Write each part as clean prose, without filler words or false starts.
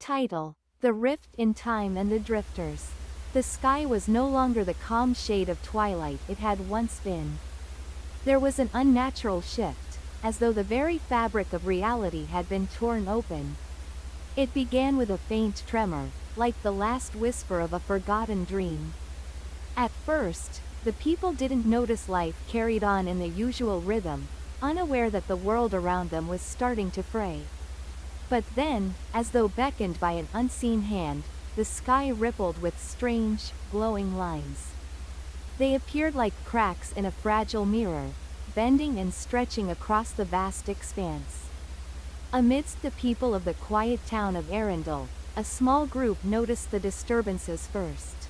Title: The Rift in Time and the Drifters. The sky was no longer the calm shade of twilight it had once been. There was an unnatural shift, as though the very fabric of reality had been torn open. It began with a faint tremor, like the last whisper of a forgotten dream. At first, the people didn't notice life carried on in the usual rhythm, unaware that the world around them was starting to fray. But then, as though beckoned by an unseen hand, the sky rippled with strange, glowing lines. They appeared like cracks in a fragile mirror, bending and stretching across the vast expanse. Amidst the people of the quiet town of Arundel, a small group noticed the disturbances first.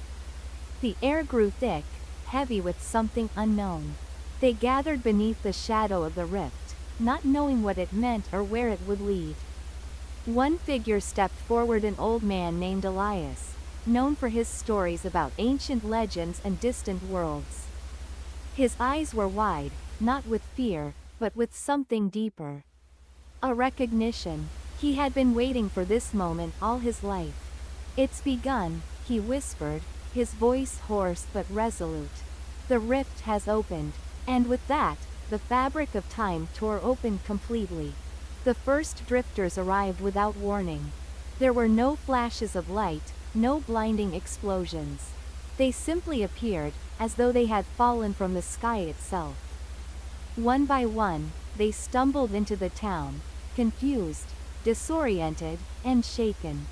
The air grew thick, heavy with something unknown. They gathered beneath the shadow of the rift, not knowing what it meant or where it would lead. One figure stepped forward, an old man named Elias, known for his stories about ancient legends and distant worlds. His eyes were wide, not with fear, but with something deeper. A recognition. He had been waiting for this moment all his life. "It's begun," he whispered, his voice hoarse but resolute. "The rift has opened." And with that, the fabric of time tore open completely. The first drifters arrived without warning. There were no flashes of light, no blinding explosions. They simply appeared, as though they had fallen from the sky itself. One by one, they stumbled into the town, confused, disoriented, and shaken.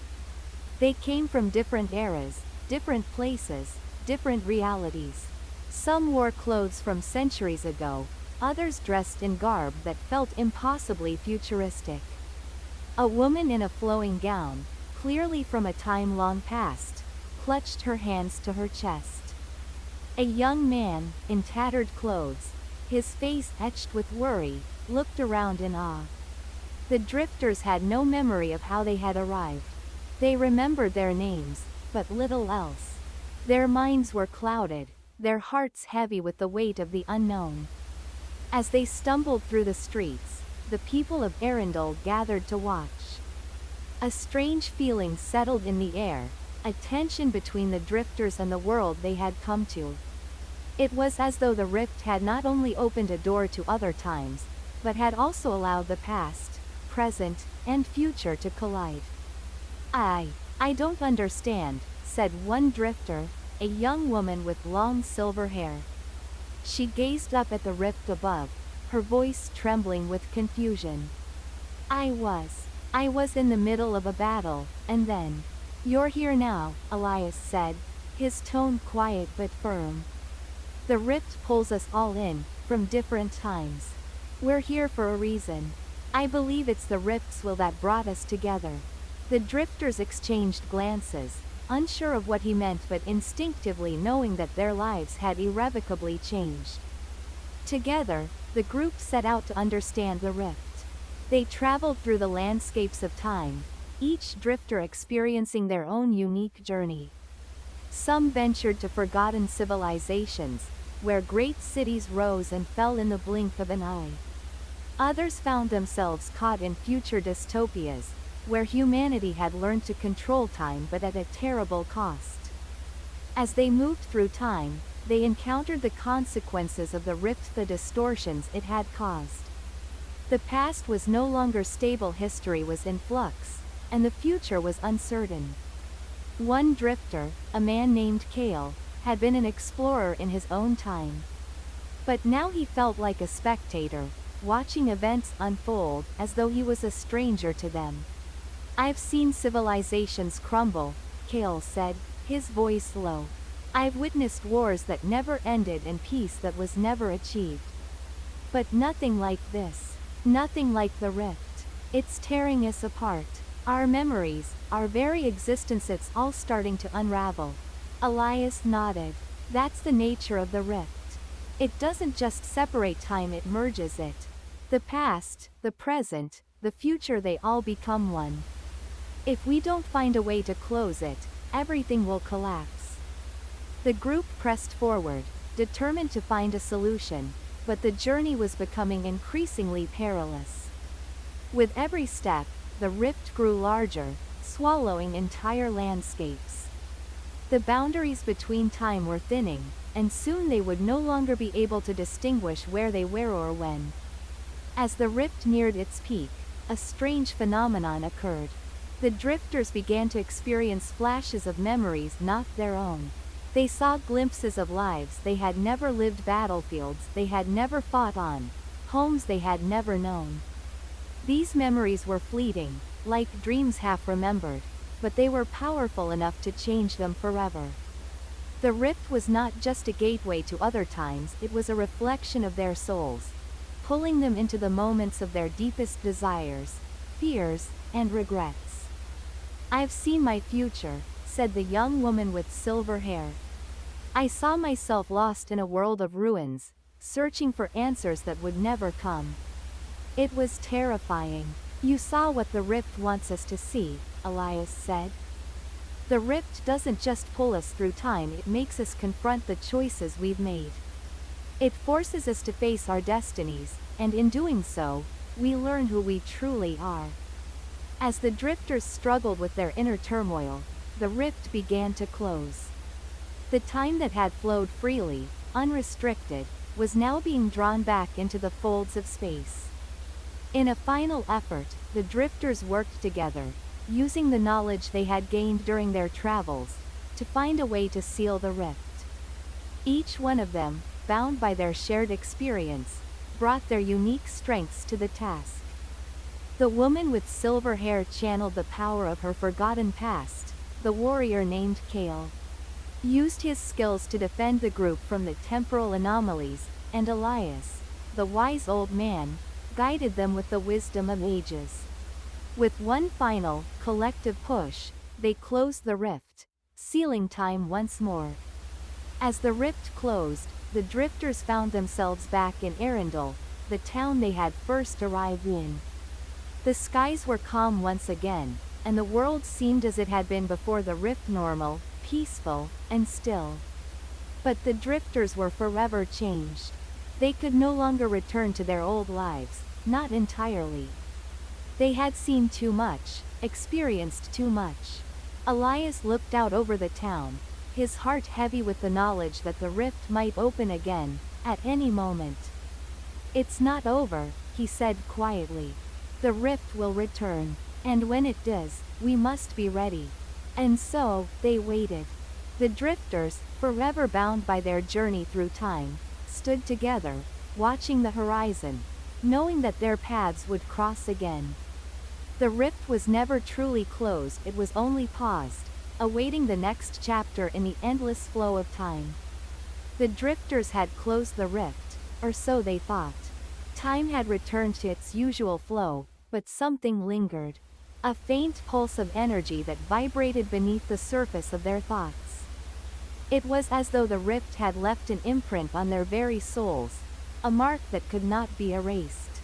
They came from different eras, different places, different realities. Some wore clothes from centuries ago, others dressed in garb that felt impossibly futuristic. A woman in a flowing gown, clearly from a time long past, clutched her hands to her chest. A young man, in tattered clothes, his face etched with worry, looked around in awe. The drifters had no memory of how they had arrived. They remembered their names, but little else. Their minds were clouded, their hearts heavy with the weight of the unknown. As they stumbled through the streets, the people of Arundel gathered to watch. A strange feeling settled in the air, a tension between the drifters and the world they had come to. It was as though the rift had not only opened a door to other times, but had also allowed the past, present, and future to collide. I don't understand," said one drifter, a young woman with long silver hair. She gazed up at the rift above, her voice trembling with confusion. I was in the middle of a battle, and then." "You're here now," Elias said, his tone quiet but firm. "The rift pulls us all in, from different times. We're here for a reason. I believe it's the rift's will that brought us together." The drifters exchanged glances, unsure of what he meant but instinctively knowing that their lives had irrevocably changed. Together, the group set out to understand the rift. They traveled through the landscapes of time, each drifter experiencing their own unique journey. Some ventured to forgotten civilizations, where great cities rose and fell in the blink of an eye. Others found themselves caught in future dystopias, where humanity had learned to control time but at a terrible cost. As they moved through time, they encountered the consequences of the rift, the distortions it had caused. The past was no longer stable, history was in flux, and the future was uncertain. One drifter, a man named Kale, had been an explorer in his own time. But now he felt like a spectator, watching events unfold as though he was a stranger to them. "I've seen civilizations crumble," Kale said, his voice low. "I've witnessed wars that never ended and peace that was never achieved. But nothing like this. Nothing like the rift. It's tearing us apart. Our memories, our very existence, it's all starting to unravel." Elias nodded. "That's the nature of the rift. It doesn't just separate time, it merges it. The past, the present, the future, they all become one. If we don't find a way to close it, everything will collapse." The group pressed forward, determined to find a solution, but the journey was becoming increasingly perilous. With every step, the rift grew larger, swallowing entire landscapes. The boundaries between time were thinning, and soon they would no longer be able to distinguish where they were or when. As the rift neared its peak, a strange phenomenon occurred. The drifters began to experience flashes of memories not their own. They saw glimpses of lives they had never lived, battlefields they had never fought on, homes they had never known. These memories were fleeting, like dreams half remembered, but they were powerful enough to change them forever. The rift was not just a gateway to other times, it was a reflection of their souls, pulling them into the moments of their deepest desires, fears, and regrets. "I've seen my future," said the young woman with silver hair. "I saw myself lost in a world of ruins, searching for answers that would never come. It was terrifying." "You saw what the rift wants us to see," Elias said. "The rift doesn't just pull us through time, it makes us confront the choices we've made. It forces us to face our destinies, and in doing so, we learn who we truly are." As the drifters struggled with their inner turmoil, the rift began to close. The time that had flowed freely, unrestricted, was now being drawn back into the folds of space. In a final effort, the drifters worked together, using the knowledge they had gained during their travels, to find a way to seal the rift. Each one of them, bound by their shared experience, brought their unique strengths to the task. The woman with silver hair channeled the power of her forgotten past. The warrior named Kale used his skills to defend the group from the temporal anomalies, and Elias, the wise old man, guided them with the wisdom of ages. With one final, collective push, they closed the rift, sealing time once more. As the rift closed, the drifters found themselves back in Arundel, the town they had first arrived in. The skies were calm once again, and the world seemed as it had been before the rift, normal, peaceful, and still. But the drifters were forever changed. They could no longer return to their old lives, not entirely. They had seen too much, experienced too much. Elias looked out over the town, his heart heavy with the knowledge that the rift might open again, at any moment. "It's not over," he said quietly. "The rift will return, and when it does, we must be ready." And so, they waited. The drifters, forever bound by their journey through time, stood together, watching the horizon, knowing that their paths would cross again. The rift was never truly closed, it was only paused, awaiting the next chapter in the endless flow of time. The drifters had closed the rift, or so they thought. Time had returned to its usual flow, but something lingered. A faint pulse of energy that vibrated beneath the surface of their thoughts. It was as though the rift had left an imprint on their very souls, a mark that could not be erased.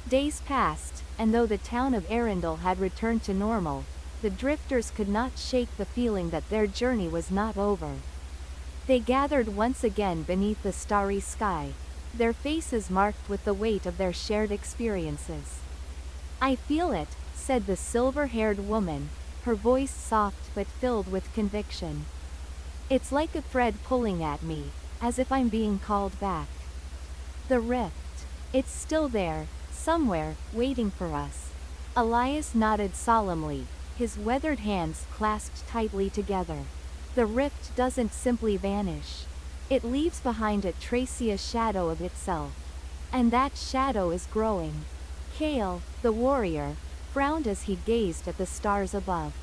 Days passed, and though the town of Arundel had returned to normal, the drifters could not shake the feeling that their journey was not over. They gathered once again beneath the starry sky, their faces marked with the weight of their shared experiences. "I feel it," said the silver-haired woman, her voice soft but filled with conviction. "It's like a thread pulling at me, as if I'm being called back. The rift. It's still there, somewhere, waiting for us." Elias nodded solemnly, his weathered hands clasped tightly together. "The rift doesn't simply vanish. It leaves behind a shadow of itself. And that shadow is growing." Kale, the warrior, frowned as he gazed at the stars above.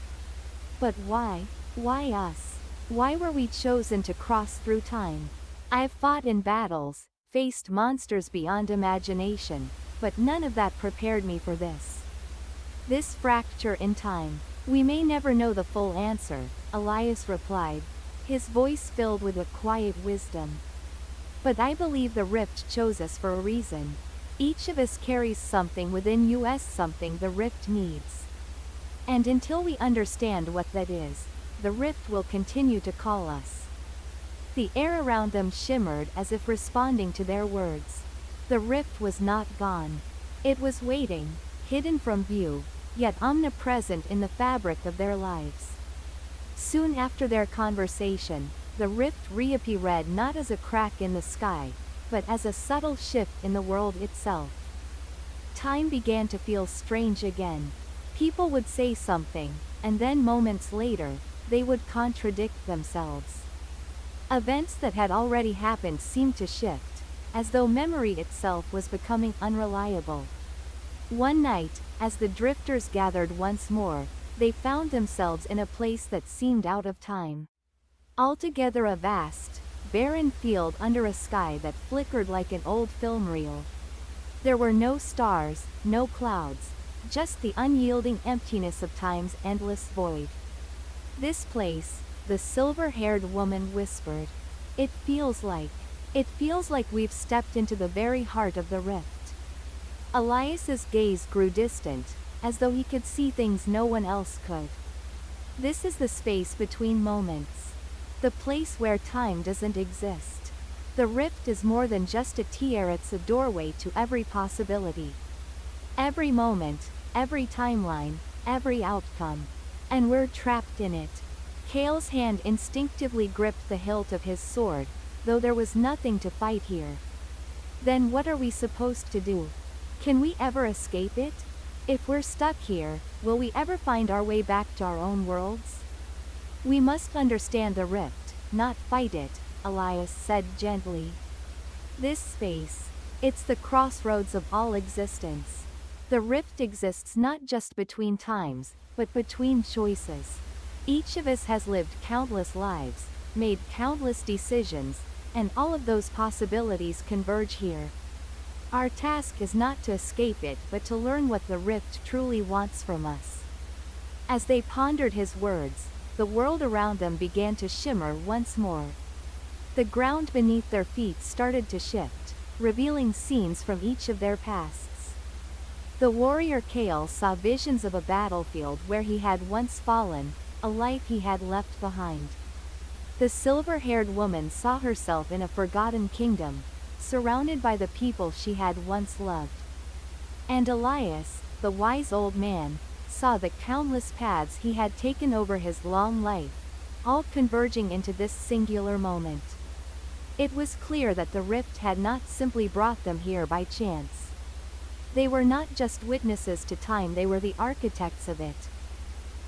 "But why? Why us? Why were we chosen to cross through time? I've fought in battles, faced monsters beyond imagination, but none of that prepared me for this. This fracture in time. We may never know the full answer," Elias replied, his voice filled with a quiet wisdom. "But I believe the rift chose us for a reason. Each of us carries something within us, something the rift needs. And until we understand what that is, the rift will continue to call us." The air around them shimmered as if responding to their words. The rift was not gone. It was waiting, hidden from view, yet omnipresent in the fabric of their lives. Soon after their conversation, the rift reappeared not as a crack in the sky, but as a subtle shift in the world itself. Time began to feel strange again. People would say something, and then moments later, they would contradict themselves. Events that had already happened seemed to shift, as though memory itself was becoming unreliable. One night, as the drifters gathered once more, they found themselves in a place that seemed out of time. Altogether a vast, barren field under a sky that flickered like an old film reel. There were no stars, no clouds, just the unyielding emptiness of time's endless void. "This place," the silver-haired woman whispered. It feels like we've stepped into the very heart of the rift." Elias's gaze grew distant, as though he could see things no one else could. This is the space between moments. The place where time doesn't exist. The rift is more than just a tier, it's a doorway to every possibility. Every moment, every timeline, every outcome. And we're trapped in it. Kale's hand instinctively gripped the hilt of his sword, though there was nothing to fight here. Then what are we supposed to do? Can we ever escape it? If we're stuck here, will we ever find our way back to our own worlds? "We must understand the rift, not fight it," Elias said gently. "This space, it's the crossroads of all existence. The rift exists not just between times, but between choices. Each of us has lived countless lives, made countless decisions, and all of those possibilities converge here. Our task is not to escape it but to learn what the rift truly wants from us." As they pondered his words, the world around them began to shimmer once more. The ground beneath their feet started to shift, revealing scenes from each of their pasts. The warrior Kale saw visions of a battlefield where he had once fallen, a life he had left behind. The silver-haired woman saw herself in a forgotten kingdom, surrounded by the people she had once loved. And Elias, the wise old man, saw the countless paths he had taken over his long life, all converging into this singular moment. It was clear that the rift had not simply brought them here by chance. They were not just witnesses to time, they were the architects of it.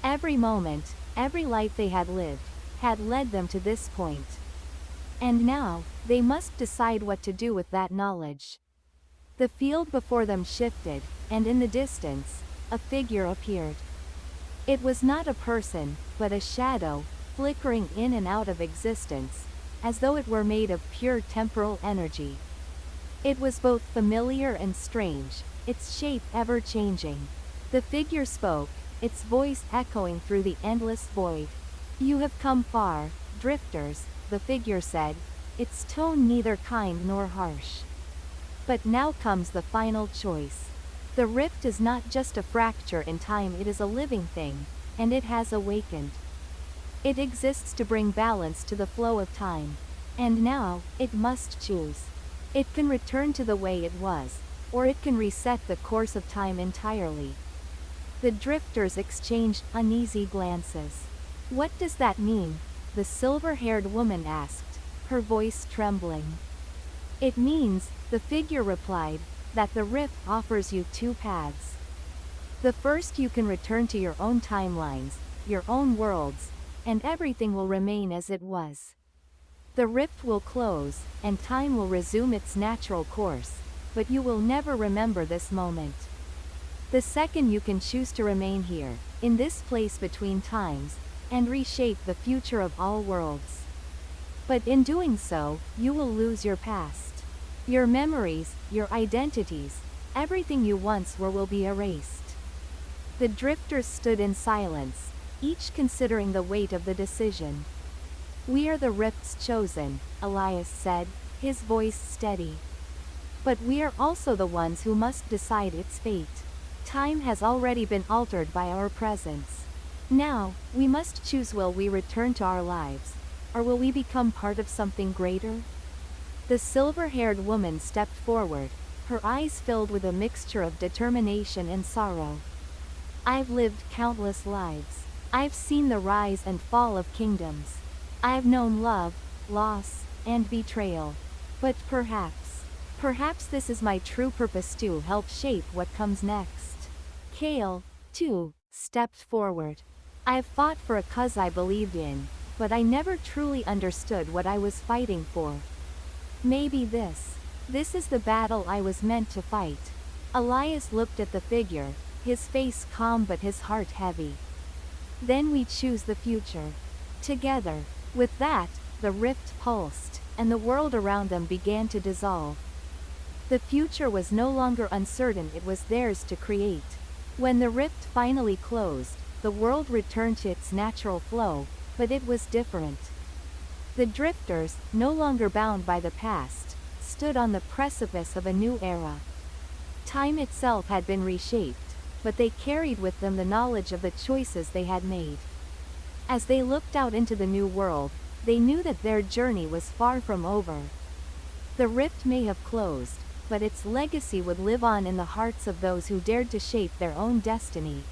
Every moment, every life they had lived, had led them to this point. And now, they must decide what to do with that knowledge. The field before them shifted, and in the distance, a figure appeared. It was not a person, but a shadow, flickering in and out of existence, as though it were made of pure temporal energy. It was both familiar and strange, its shape ever-changing. The figure spoke, its voice echoing through the endless void. "You have come far, drifters," the figure said, its tone neither kind nor harsh. "But now comes the final choice. The rift is not just a fracture in time, it is a living thing, and it has awakened. It exists to bring balance to the flow of time. And now, it must choose. It can return to the way it was, or it can reset the course of time entirely." The drifters exchanged uneasy glances. "What does that mean?" the silver-haired woman asked, her voice trembling. "It means," the figure replied, "that the rift offers you two paths. The first, you can return to your own timelines, your own worlds, and everything will remain as it was. The rift will close, and time will resume its natural course, but you will never remember this moment. The second, you can choose to remain here, in this place between times, and reshape the future of all worlds. But in doing so, you will lose your past. Your memories, your identities, everything you once were will be erased." The drifters stood in silence, each considering the weight of the decision. "We are the rift's chosen," Elias said, his voice steady. "But we are also the ones who must decide its fate. Time has already been altered by our presence. Now, we must choose, will we return to our lives, or will we become part of something greater?" The silver-haired woman stepped forward, her eyes filled with a mixture of determination and sorrow. I've lived countless lives. I've seen the rise and fall of kingdoms. I've known love, loss, and betrayal. But perhaps this is my true purpose to help shape what comes next. Kale, too, stepped forward. I've fought for a cause I believed in, but I never truly understood what I was fighting for. Maybe this is the battle I was meant to fight. Elias looked at the figure, his face calm but his heart heavy. Then we choose the future. Together. With that, the rift pulsed, and the world around them began to dissolve. The future was no longer uncertain, it was theirs to create. When the rift finally closed, the world returned to its natural flow, but it was different. The drifters, no longer bound by the past, stood on the precipice of a new era. Time itself had been reshaped, but they carried with them the knowledge of the choices they had made. As they looked out into the new world, they knew that their journey was far from over. The rift may have closed, but its legacy would live on in the hearts of those who dared to shape their own destiny.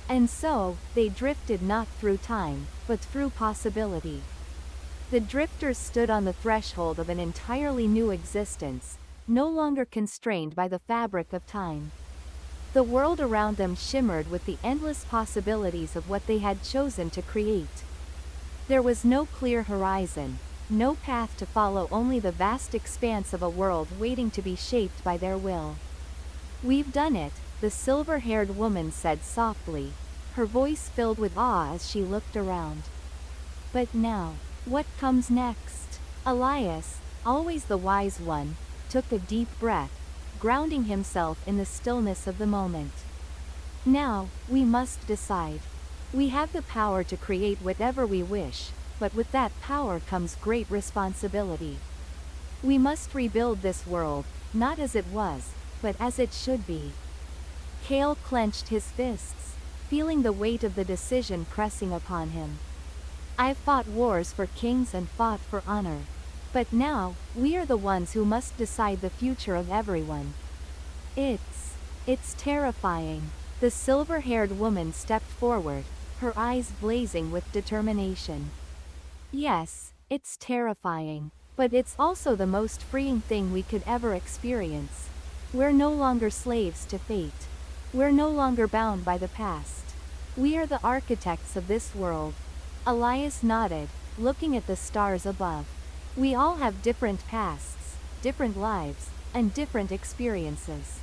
And so, they drifted not through time, but through possibility. The drifters stood on the threshold of an entirely new existence, no longer constrained by the fabric of time. The world around them shimmered with the endless possibilities of what they had chosen to create. There was no clear horizon, no path to follow, only the vast expanse of a world waiting to be shaped by their will. "We've done it," the silver-haired woman said softly, her voice filled with awe as she looked around. "But now, what comes next?" Elias, always the wise one, took a deep breath, grounding himself in the stillness of the moment. "Now, we must decide. We have the power to create whatever we wish, but with that power comes great responsibility. We must rebuild this world, not as it was, but as it should be." Kale clenched his fists, feeling the weight of the decision pressing upon him. "I've fought wars for kings and fought for honor. But now, we are the ones who must decide the future of everyone." It's terrifying." The silver-haired woman stepped forward, her eyes blazing with determination. "Yes, it's terrifying. But it's also the most freeing thing we could ever experience. We're no longer slaves to fate. We're no longer bound by the past. We are the architects of this world." Elias nodded, looking at the stars above. "We all have different pasts, different lives, and different experiences.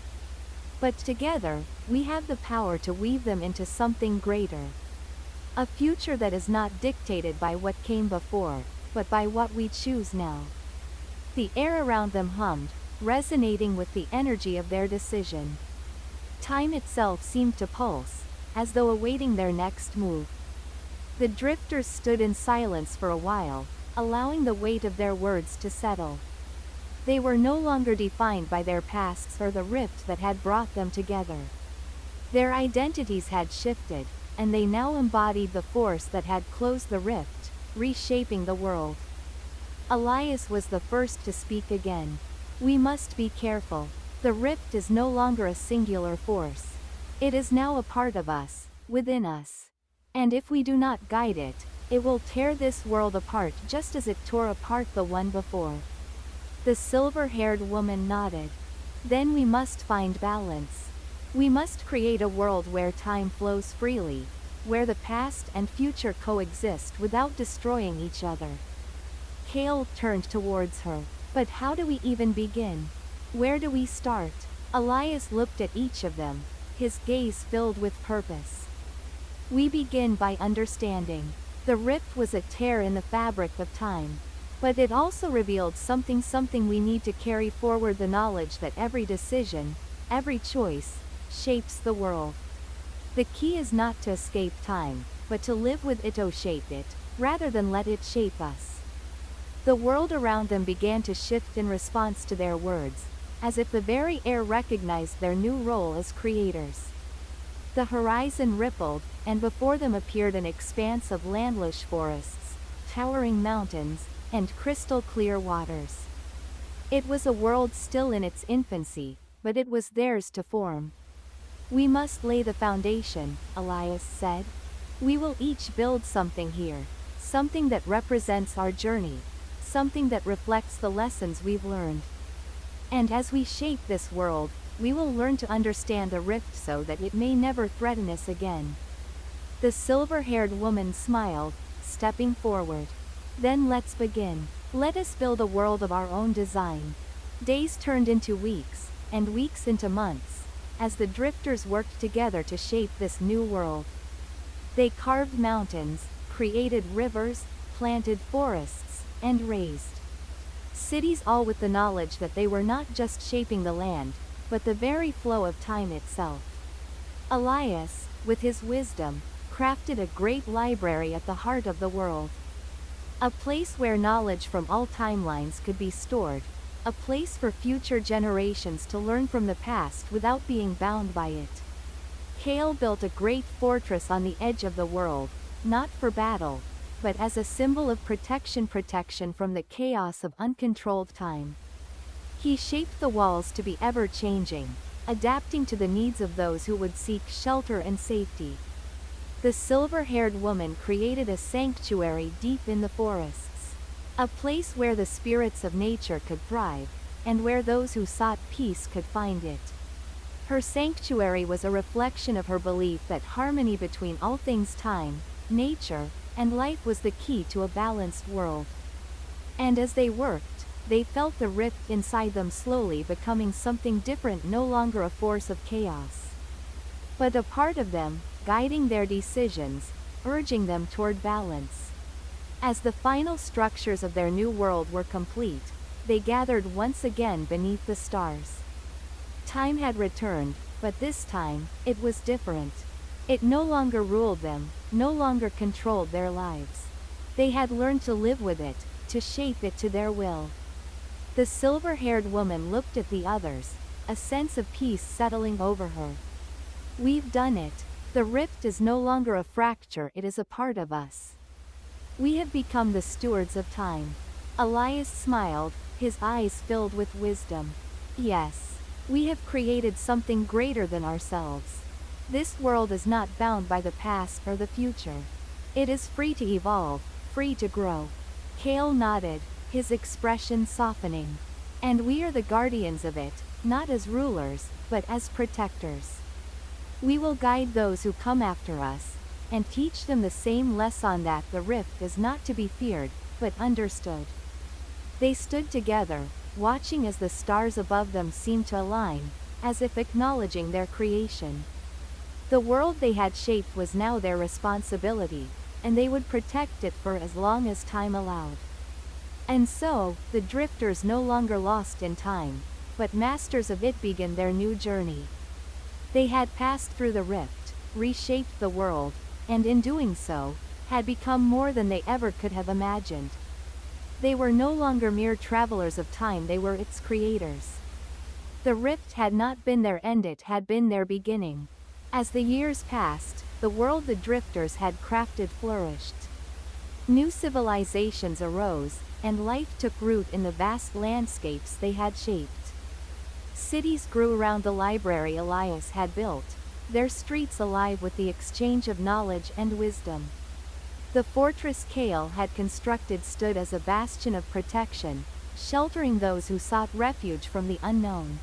But together, we have the power to weave them into something greater. A future that is not dictated by what came before, but by what we choose now." The air around them hummed, resonating with the energy of their decision. Time itself seemed to pulse, as though awaiting their next move. The drifters stood in silence for a while, allowing the weight of their words to settle. They were no longer defined by their pasts or the rift that had brought them together. Their identities had shifted, and they now embodied the force that had closed the rift, reshaping the world. Elias was the first to speak again. "We must be careful. The rift is no longer a singular force. It is now a part of us, within us. And if we do not guide it, it will tear this world apart just as it tore apart the one before." The silver-haired woman nodded. "Then we must find balance. We must create a world where time flows freely, where the past and future coexist without destroying each other." Kale turned towards her. "But how do we even begin? Where do we start?" Elias looked at each of them, his gaze filled with purpose. "We begin by understanding. The rift was a tear in the fabric of time. But it also revealed something we need to carry forward, the knowledge that every decision, every choice, shapes the world. The key is not to escape time, but to live with it or shape it, rather than let it shape us." The world around them began to shift in response to their words, as if the very air recognized their new role as creators. The horizon rippled, and before them appeared an expanse of landlush forests, towering mountains, and crystal-clear waters. It was a world still in its infancy, but it was theirs to form. We must lay the foundation, Elias said. We will each build something here. Something that represents our journey. Something that reflects the lessons we've learned. And as we shape this world, we will learn to understand the rift so that it may never threaten us again. The silver-haired woman smiled, stepping forward. Then let's begin. Let us build a world of our own design. Days turned into weeks, and weeks into months, as the drifters worked together to shape this new world. They carved mountains, created rivers, planted forests, and raised cities, all with the knowledge that they were not just shaping the land, but the very flow of time itself. Elias, with his wisdom, crafted a great library at the heart of the world. A place where knowledge from all timelines could be stored, a place for future generations to learn from the past without being bound by it. Kale built a great fortress on the edge of the world, not for battle, but as a symbol of protection from the chaos of uncontrolled time. He shaped the walls to be ever-changing, adapting to the needs of those who would seek shelter and safety. The silver-haired woman created a sanctuary deep in the forests. A place where the spirits of nature could thrive, and where those who sought peace could find it. Her sanctuary was a reflection of her belief that harmony between all things, time, nature, and life was the key to a balanced world. And as they worked, they felt the rift inside them slowly becoming something different, no longer a force of chaos, but a part of them, guiding their decisions, urging them toward balance. As the final structures of their new world were complete, they gathered once again beneath the stars. Time had returned, but this time, it was different. It no longer ruled them, no longer controlled their lives. They had learned to live with it, to shape it to their will. The silver-haired woman looked at the others, a sense of peace settling over her. We've done it. The rift is no longer a fracture, it is a part of us. We have become the stewards of time. Elias smiled, his eyes filled with wisdom. Yes. We have created something greater than ourselves. This world is not bound by the past or the future. It is free to evolve, free to grow. Kale nodded, his expression softening. And we are the guardians of it, not as rulers, but as protectors. We will guide those who come after us, and teach them the same lesson, that the rift is not to be feared, but understood. They stood together, watching as the stars above them seemed to align, as if acknowledging their creation. The world they had shaped was now their responsibility, and they would protect it for as long as time allowed. And so, the drifters, no longer lost in time, but masters of it, began their new journey. They had passed through the rift, reshaped the world, and in doing so, had become more than they ever could have imagined. They were no longer mere travelers of time, they were its creators. The rift had not been their end, it had been their beginning. As the years passed, the world the drifters had crafted flourished. New civilizations arose, and life took root in the vast landscapes they had shaped. Cities grew around the library Elias had built, their streets alive with the exchange of knowledge and wisdom. The fortress Kale had constructed stood as a bastion of protection, sheltering those who sought refuge from the unknown.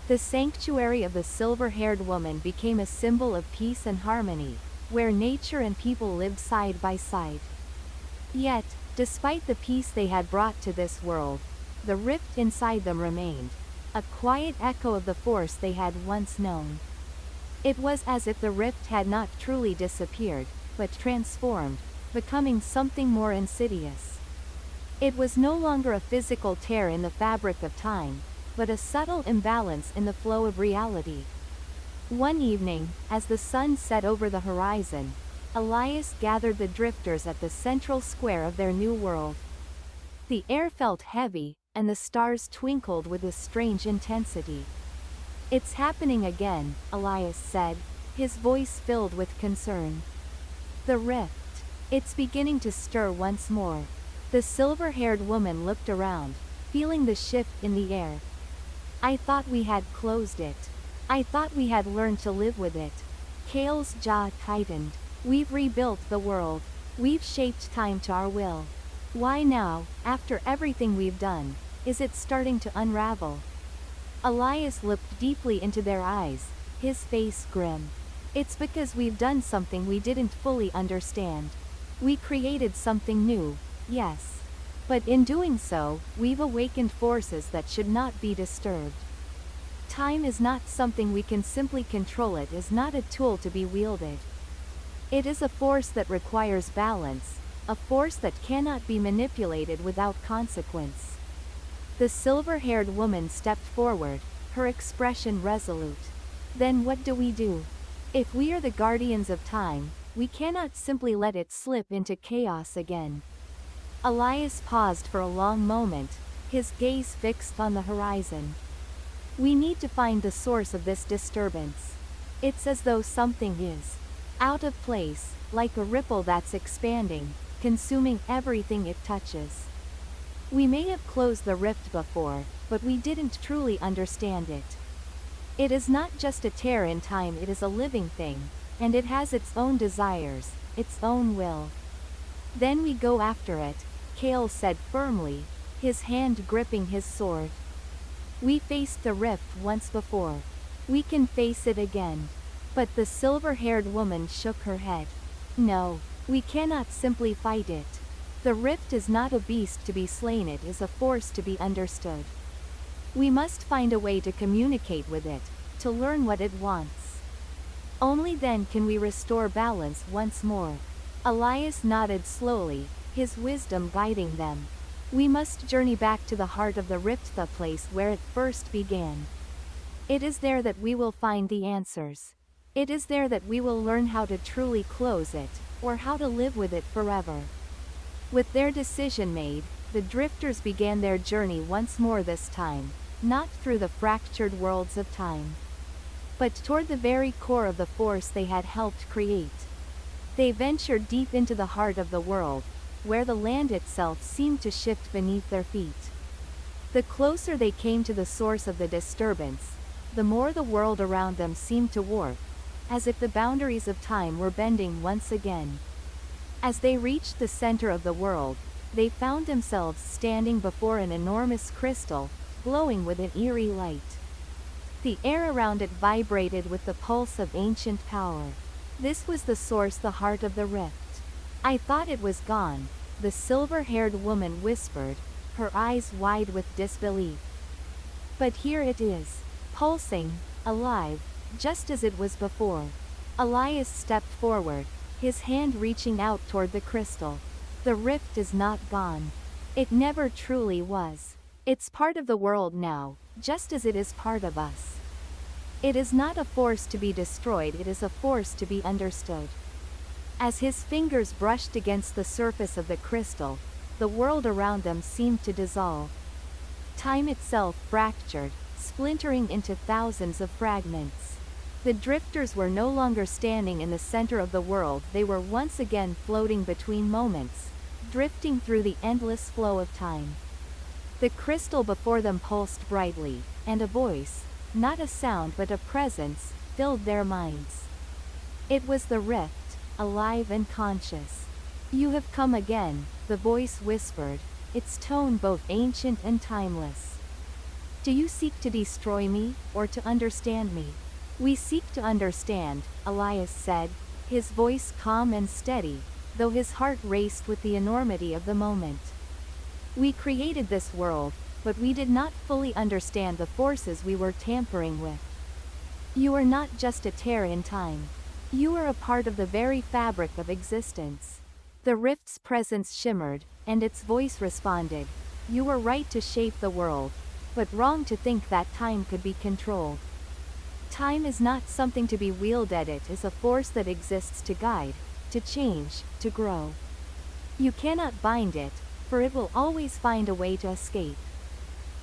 The sanctuary of the silver-haired woman became a symbol of peace and harmony, where nature and people lived side by side. Yet, despite the peace they had brought to this world, the rift inside them remained, a quiet echo of the force they had once known. It was as if the rift had not truly disappeared, but transformed, becoming something more insidious. It was no longer a physical tear in the fabric of time, but a subtle imbalance in the flow of reality. One evening, as the sun set over the horizon, Elias gathered the drifters at the central square of their new world. The air felt heavy, and the stars twinkled with a strange intensity. "It's happening again," Elias said, his voice filled with concern. "The rift. It's beginning to stir once more." The silver-haired woman looked around, feeling the shift in the air. "I thought we had closed it." I thought we had learned to live with it. Kale's jaw tightened. We've rebuilt the world. We've shaped time to our will. Why now, after everything we've done, is it starting to unravel? Elias looked deeply into their eyes, his face grim. It's because we've done something we didn't fully understand. We created something new, yes. But in doing so, we've awakened forces that should not be disturbed. Time is not something we can simply control. It is not a tool to be wielded. It is a force that requires balance, a force that cannot be manipulated without consequence. The silver-haired woman stepped forward, her expression resolute. Then what do we do? If we are the guardians of time, we cannot simply let it slip into chaos again. Elias paused for a long moment, his gaze fixed on the horizon. We need to find the source of this disturbance. It's as though something is out of place, like a ripple that's expanding, consuming everything it touches. We may have closed the rift before, but we didn't truly understand it. It is not just a tear in time, it is a living thing, and it has its own desires, its own will. Then we go after it, Kale said firmly, his hand gripping his sword. We faced the rift once before. We can face it again. But the silver-haired woman shook her head. No, we cannot simply fight it. The rift is not a beast to be slain, it is a force to be understood. We must find a way to communicate with it, to learn what it wants. Only then can we restore balance once more. Elias nodded slowly, his wisdom guiding them. We must journey back to the heart of the rift, the place where it first began. It is there that we will find the answers. It is there that we will learn how to truly close it, or how to live with it forever. With their decision made, the drifters began their journey once more, this time, not through the fractured worlds of time, but toward the very core of the force they had helped create. They ventured deep into the heart of the world, where the land itself seemed to shift beneath their feet. The closer they came to the source of the disturbance, the more the world around them seemed to warp, as if the boundaries of time were bending once again. As they reached the center of the world, they found themselves standing before an enormous crystal, glowing with an eerie light. The air around it vibrated with the pulse of ancient power. This was the source, the heart of the rift. I thought it was gone, the silver-haired woman whispered, her eyes wide with disbelief. But here it is, pulsing, alive, just as it was before. Elias stepped forward, his hand reaching out toward the crystal. The rift is not gone. It never truly was. It's part of the world now, just as it is part of us. It is not a force to be destroyed, it is a force to be understood. As his fingers brushed against the surface of the crystal, the world around them seemed to dissolve. Time itself fractured, splintering into thousands of fragments. The drifters were no longer standing in the center of the world, they were once again floating between moments, drifting through the endless flow of time. The crystal before them pulsed brightly, and a voice, not a sound but a presence, filled their minds. It was the rift, alive and conscious. You have come again, the voice whispered, its tone both ancient and timeless. Do you seek to destroy me, or to understand me? We seek to understand, Elias said, his voice calm and steady, though his heart raced with the enormity of the moment. We created this world, but we did not fully understand the forces we were tampering with. You are not just a tear in time. You are a part of the very fabric of existence. The rift's presence shimmered, and its voice responded. You were right to shape the world, but wrong to think that time could be controlled. Time is not something to be wielded, it is a force that exists to guide, to change, to grow. You cannot bind it, for it will always find a way to escape.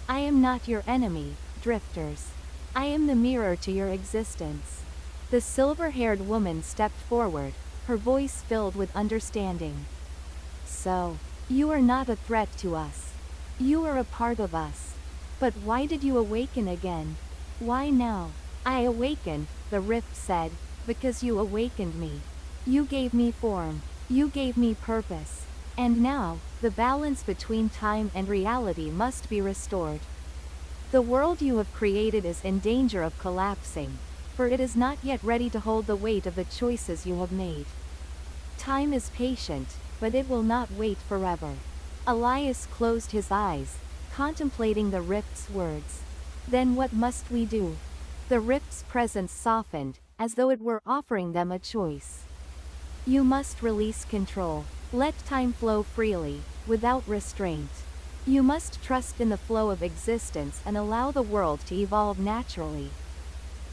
I am not your enemy, drifters. I am the mirror to your existence. The silver-haired woman stepped forward, her voice filled with understanding. So, you are not a threat to us. You are a part of us. But why did you awaken again? Why now? I awakened, the rift said, because you awakened me. You gave me form. You gave me purpose. And now, the balance between time and reality must be restored. The world you have created is in danger of collapsing, for it is not yet ready to hold the weight of the choices you have made. Time is patient, but it will not wait forever. Elias closed his eyes, contemplating the rift's words. Then what must we do? The rift's presence softened, as though it were offering them a choice. You must release control. Let time flow freely, without restraint. You must trust in the flow of existence and allow the world to evolve naturally.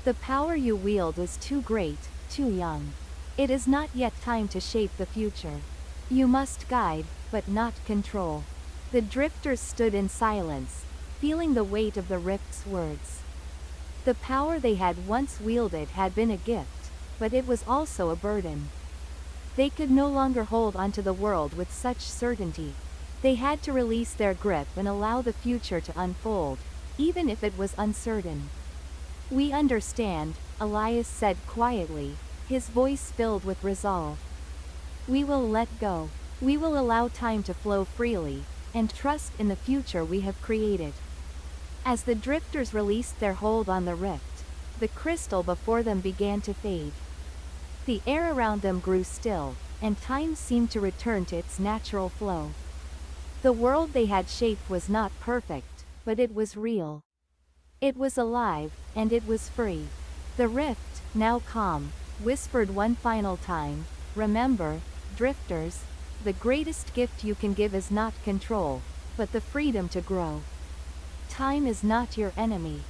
The power you wield is too great, too young. It is not yet time to shape the future. You must guide, but not control. The drifters stood in silence, feeling the weight of the rift's words. The power they had once wielded had been a gift, but it was also a burden. They could no longer hold onto the world with such certainty. They had to release their grip and allow the future to unfold, even if it was uncertain. We understand, Elias said quietly, his voice filled with resolve. We will let go. We will allow time to flow freely, and trust in the future we have created. As the drifters released their hold on the rift, the crystal before them began to fade. The air around them grew still, and time seemed to return to its natural flow. The world they had shaped was not perfect, but it was real. It was alive, and it was free. The rift, now calm, whispered one final time, remember, drifters, the greatest gift you can give is not control, but the freedom to grow. Time is not your enemy.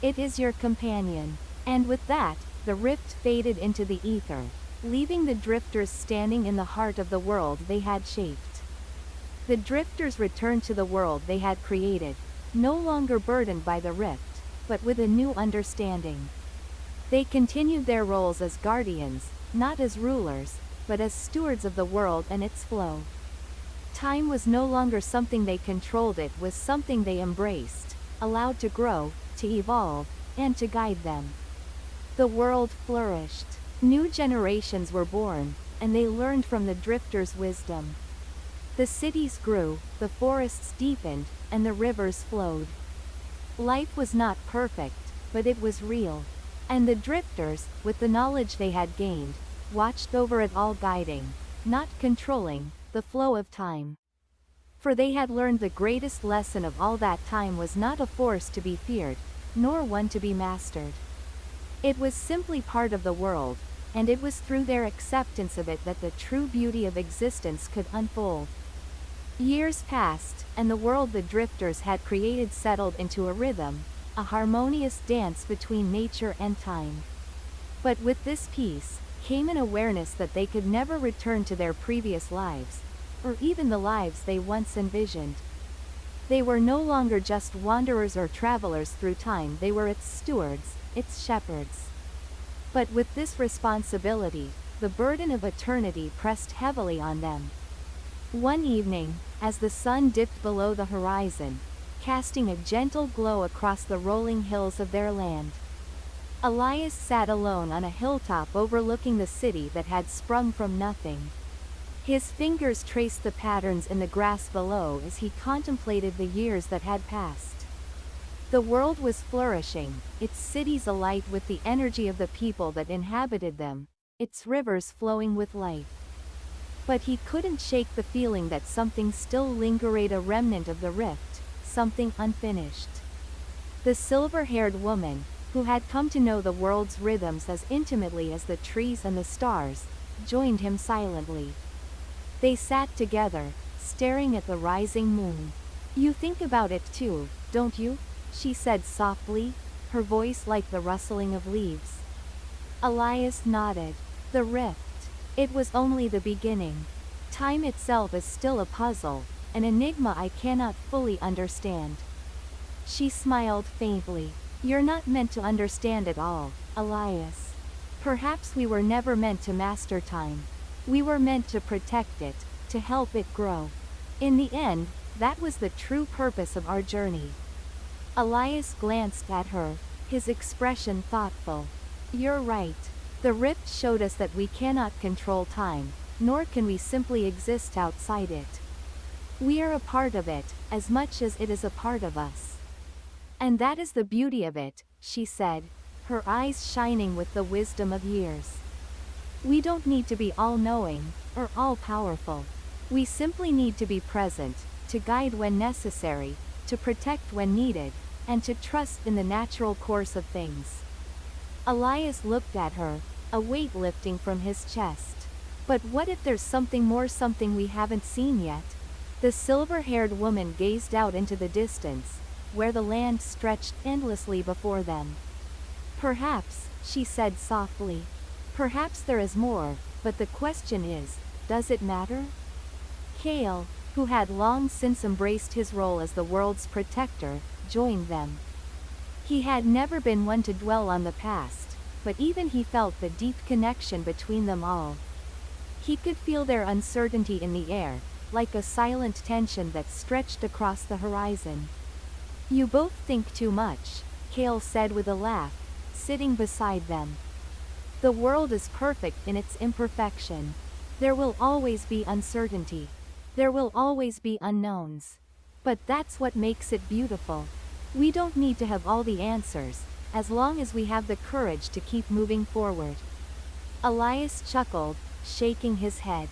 It is your companion. And with that, the rift faded into the ether, leaving the drifters standing in the heart of the world they had shaped. The drifters returned to the world they had created, no longer burdened by the rift, but with a new understanding. They continued their roles as guardians, not as rulers, but as stewards of the world and its flow. Time was no longer something they controlled, it was something they embraced, allowed to grow, to evolve, and to guide them. The world flourished. New generations were born, and they learned from the drifters' wisdom. The cities grew, the forests deepened, and the rivers flowed. Life was not perfect, but it was real. And the drifters, with the knowledge they had gained, watched over it all, guiding, not controlling, the flow of time. For they had learned the greatest lesson of all that time was not a force to be feared, nor one to be mastered. It was simply part of the world, and it was through their acceptance of it that the true beauty of existence could unfold. Years passed, and the world the drifters had created settled into a rhythm, a harmonious dance between nature and time. But with this peace, came an awareness that they could never return to their previous lives, or even the lives they once envisioned. They were no longer just wanderers or travelers through time, they were its stewards, its shepherds. But with this responsibility, the burden of eternity pressed heavily on them. One evening, as the sun dipped below the horizon, casting a gentle glow across the rolling hills of their land, Elias sat alone on a hilltop overlooking the city that had sprung from nothing. His fingers traced the patterns in the grass below as he contemplated the years that had passed. The world was flourishing, its cities alight with the energy of the people that inhabited them, its rivers flowing with life. But he couldn't shake the feeling that something still lingered, a remnant of the rift, something unfinished. The silver-haired woman, who had come to know the world's rhythms as intimately as the trees and the stars, joined him silently. They sat together, staring at the rising moon. You think about it too, don't you? She said softly, her voice like the rustling of leaves. Elias nodded. The rift. It was only the beginning. Time itself is still a puzzle, an enigma I cannot fully understand. She smiled faintly. You're not meant to understand it all, Elias. Perhaps we were never meant to master time. We were meant to protect it, to help it grow. In the end, that was the true purpose of our journey. Elias glanced at her, his expression thoughtful. You're right. The rift showed us that we cannot control time, nor can we simply exist outside it. We are a part of it, as much as it is a part of us. And that is the beauty of it, she said, her eyes shining with the wisdom of years. We don't need to be all-knowing, or all-powerful. We simply need to be present, to guide when necessary, to protect when needed, and to trust in the natural course of things. Elias looked at her, a weight lifting from his chest. But what if there's something more, something we haven't seen yet? The silver-haired woman gazed out into the distance, where the land stretched endlessly before them. Perhaps, she said softly. Perhaps there is more, but the question is, does it matter? Cale, who had long since embraced his role as the world's protector, joined them. He had never been one to dwell on the past, but even he felt the deep connection between them all. He could feel their uncertainty in the air, like a silent tension that stretched across the horizon. You both think too much, Cale said with a laugh, sitting beside them. The world is perfect in its imperfection. There will always be uncertainty. There will always be unknowns. But that's what makes it beautiful. We don't need to have all the answers, as long as we have the courage to keep moving forward. Elias chuckled, shaking his head.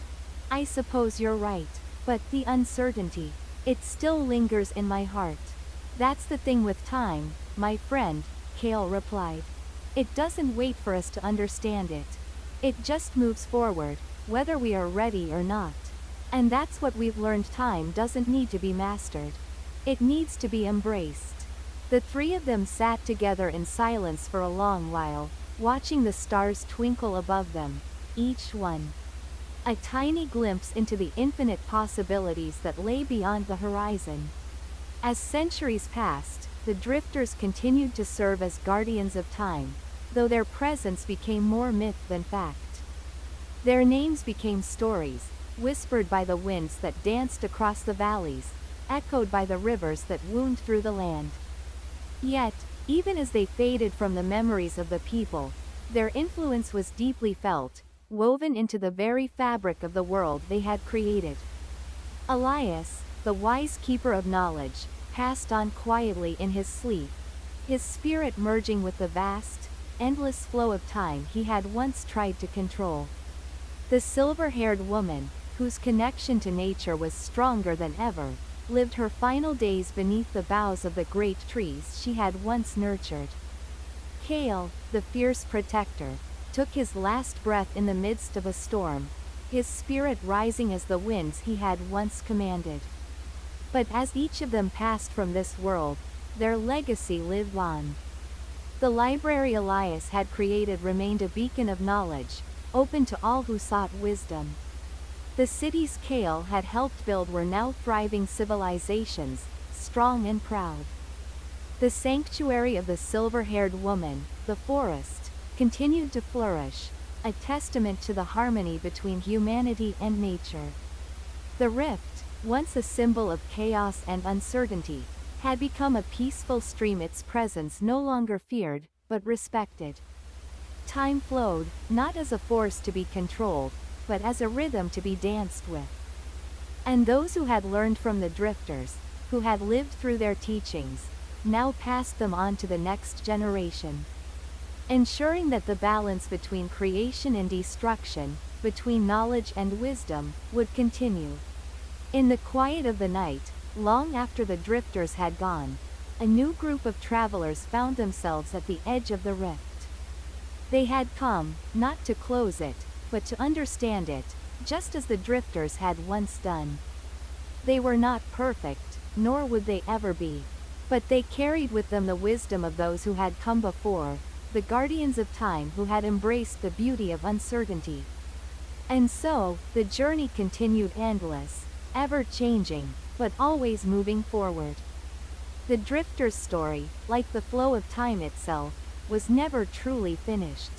I suppose you're right, but the uncertainty, it still lingers in my heart. That's the thing with time, my friend, Cale replied. It doesn't wait for us to understand it. It just moves forward, whether we are ready or not. And that's what we've learned. Time doesn't need to be mastered. It needs to be embraced. The three of them sat together in silence for a long while, watching the stars twinkle above them, each one a tiny glimpse into the infinite possibilities that lay beyond the horizon. As centuries passed, the drifters continued to serve as guardians of time, though their presence became more myth than fact. Their names became stories, whispered by the winds that danced across the valleys, echoed by the rivers that wound through the land. Yet, even as they faded from the memories of the people, their influence was deeply felt, woven into the very fabric of the world they had created. Elias, the wise keeper of knowledge, passed on quietly in his sleep, his spirit merging with the vast, endless flow of time he had once tried to control. The silver-haired woman, whose connection to nature was stronger than ever, lived her final days beneath the boughs of the great trees she had once nurtured. Cale, the fierce protector, took his last breath in the midst of a storm, his spirit rising as the winds he had once commanded. But as each of them passed from this world, their legacy lived on. The library Elias had created remained a beacon of knowledge, open to all who sought wisdom. The cities Cale had helped build were now thriving civilizations, strong and proud. The sanctuary of the silver-haired woman, the forest, continued to flourish, a testament to the harmony between humanity and nature. The rift, once a symbol of chaos and uncertainty, had become a peaceful stream, its presence no longer feared, but respected. Time flowed, not as a force to be controlled, but as a rhythm to be danced with. And those who had learned from the drifters, who had lived through their teachings, now passed them on to the next generation, ensuring that the balance between creation and destruction, between knowledge and wisdom, would continue. In the quiet of the night, long after the drifters had gone, a new group of travelers found themselves at the edge of the rift. They had come, not to close it, but to understand it, just as the drifters had once done. They were not perfect, nor would they ever be. But they carried with them the wisdom of those who had come before, the guardians of time who had embraced the beauty of uncertainty. And so, the journey continued endless, ever-changing, but always moving forward. The drifter's story, like the flow of time itself, was never truly finished.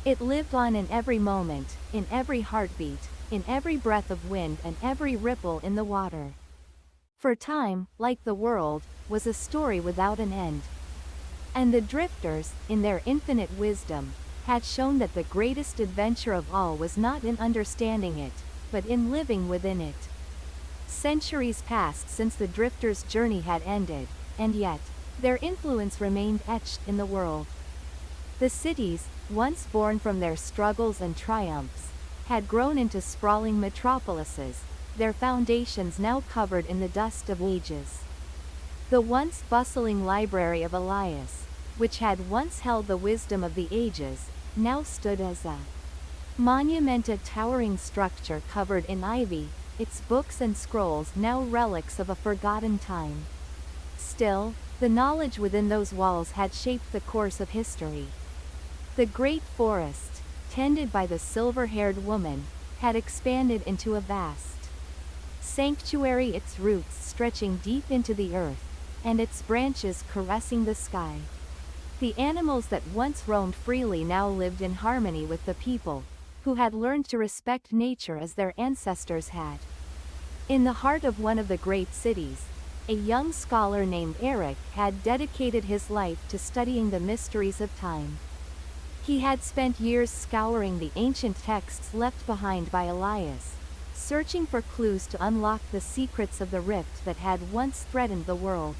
It lived on in every moment, in every heartbeat, in every breath of wind and every ripple in the water. For time, like the world, was a story without an end. And the drifters, in their infinite wisdom, had shown that the greatest adventure of all was not in understanding it, but in living within it. Centuries passed since the drifters' journey had ended, and yet, their influence remained etched in the world. The cities, once born from their struggles and triumphs, had grown into sprawling metropolises, their foundations now covered in the dust of ages. The once bustling library of Elias, which had once held the wisdom of the ages, now stood as a monument, a towering structure covered in ivy, its books and scrolls now relics of a forgotten time. Still, the knowledge within those walls had shaped the course of history. The great forest, tended by the silver-haired woman, had expanded into a vast sanctuary, its roots stretching deep into the earth, and its branches caressing the sky. The animals that once roamed freely now lived in harmony with the people, who had learned to respect nature as their ancestors had. In the heart of one of the great cities, a young scholar named Eric had dedicated his life to studying the mysteries of time. He had spent years scouring the ancient texts left behind by Elias, searching for clues to unlock the secrets of the rift that had once threatened the world.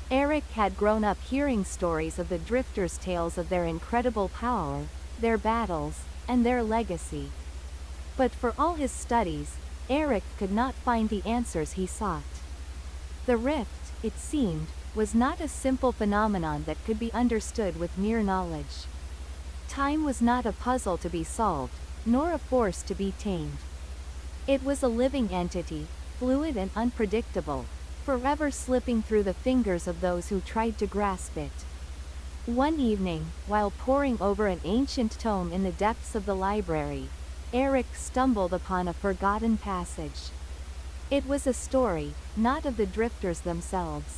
Eric had grown up hearing stories of the drifters' tales of their incredible power, their battles, and their legacy. But for all his studies, Eric could not find the answers he sought. The rift, it seemed, was not a simple phenomenon that could be understood with mere knowledge. Time was not a puzzle to be solved, nor a force to be tamed. It was a living entity, fluid and unpredictable, forever slipping through the fingers of those who tried to grasp it. One evening, while poring over an ancient tome in the depths of the library, Eric stumbled upon a forgotten passage. It was a story, not of the drifters themselves,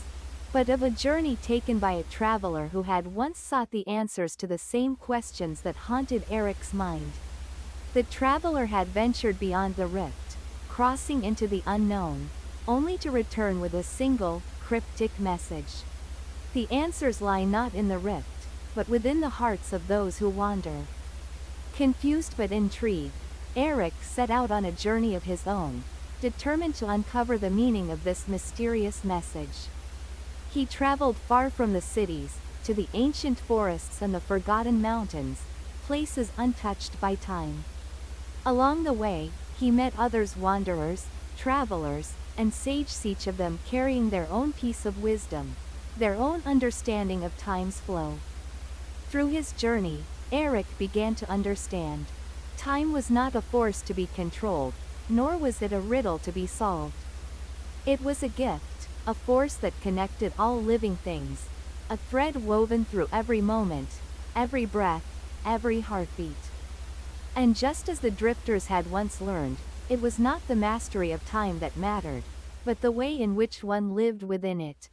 but of a journey taken by a traveler who had once sought the answers to the same questions that haunted Eric's mind. The traveler had ventured beyond the rift, crossing into the unknown, only to return with a single, cryptic message. The answers lie not in the rift, but within the hearts of those who wander. Confused but intrigued, Eric set out on a journey of his own, determined to uncover the meaning of this mysterious message. He traveled far from the cities, to the ancient forests and the forgotten mountains, places untouched by time. Along the way, he met others, wanderers, travelers, and sages, each of them carrying their own piece of wisdom, their own understanding of time's flow. Through his journey, Eric began to understand. Time was not a force to be controlled, nor was it a riddle to be solved. It was a gift, a force that connected all living things, a thread woven through every moment, every breath, every heartbeat. And just as the drifters had once learned, it was not the mastery of time that mattered, but the way in which one lived within it.